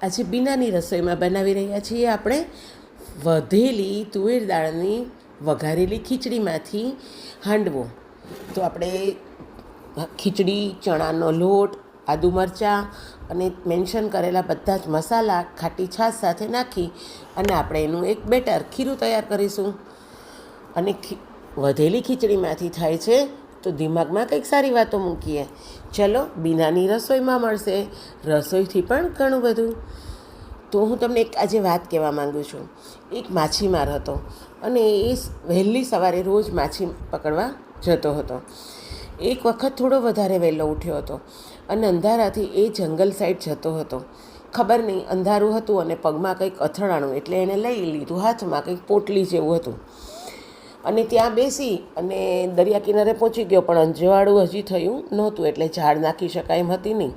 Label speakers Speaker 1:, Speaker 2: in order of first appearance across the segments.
Speaker 1: આજે બીનાની રસોઈમાં બનાવી રહ્યા છીએ આપણે વધેલી તુવેર દાળની વઘારેલી ખીચડીમાંથી હાંડવો. તો આપણે ખીચડી, ચણાનો લોટ, આદુ મરચાં અને મેન્શન કરેલા બધા જ મસાલા ખાટી છાશ સાથે નાખી અને આપણે એનું એક બેટર ખીરું તૈયાર કરીશું. અને વધેલી ખીચડીમાંથી થાય છે તો દિમાગમાં કંઈક સારી વાતો મૂકીએ. ચલો, બીનાની રસોઈમાં મળશે રસોઈથી પણ ઘણું બધું. તો હું તમને એક આજે વાત કહેવા માગું છું. એક માછીમાર હતો અને એ વહેલી સવારે રોજ માછી પકડવા જતો હતો. એક વખત થોડો વધારે વહેલો ઉઠ્યો હતો અને અંધારાથી એ જંગલ સાઈડ જતો હતો. ખબર નહીં, અંધારું હતું અને પગમાં કંઈક અથડાણું એટલે એણે લઈ લીધું હાથમાં કંઈક પોટલી જેવું હતું અને ત્યાં બેસી અને દરિયા કિનારે પહોંચી ગયો. પણ અંજવાળું હજી થયું નહોતું એટલે ઝાડ નાખી શકાય એમ હતી નહીં.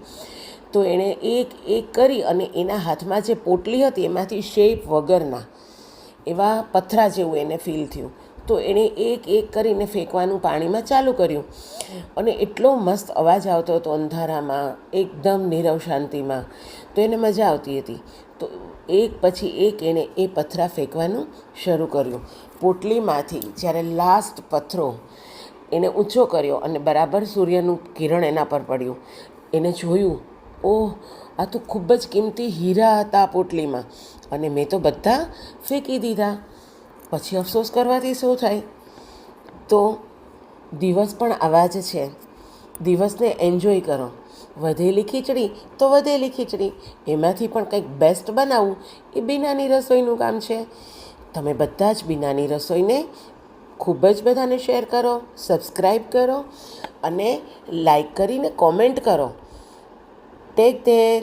Speaker 1: તો એણે એક એક કરી અને એના હાથમાં જે પોટલી હતી એમાંથી શેપ વગરના એવા પથરા જેવું એને ફીલ થયું. તો એણે એક એક કરીને ફેંકવાનું પાણીમાં ચાલુ કર્યું અને એટલો મસ્ત અવાજ આવતો હતો અંધારામાં, એકદમ નીરવ શાંતિમાં. તો એને મજા આવતી હતી. તો એક પછી એક એણે એ પથરા ફેંકવાનું શરૂ કર્યું. પોટલીમાંથી જ્યારે લાસ્ટ પથ્થરો એણે ઊંચો કર્યો અને બરાબર સૂર્યનું કિરણ એના પર પડ્યું, એને જોયું, ઓહ, આ તો ખૂબ જ કિંમતી હીરા હતા પોટલીમાં અને મેં તો બધા ફેંકી દીધા. પછી અફસોસ કરવાથી શું થાય? તો દિવસ પણ આવા જ છે. દિવસને એન્જોય કરો. વધેલી ખીચડી તો વધેલી ખીચડી, એમાંથી પણ કંઈક બેસ્ટ બનાવવું એ બીનાની રસોઈનું કામ છે. તમે બધા જ બીનાની રસોઈને ખૂબ જ બધાને શેર કરો, સબસ્ક્રાઈબ કરો અને લાઈક કરીને કોમેન્ટ કરો. Take care.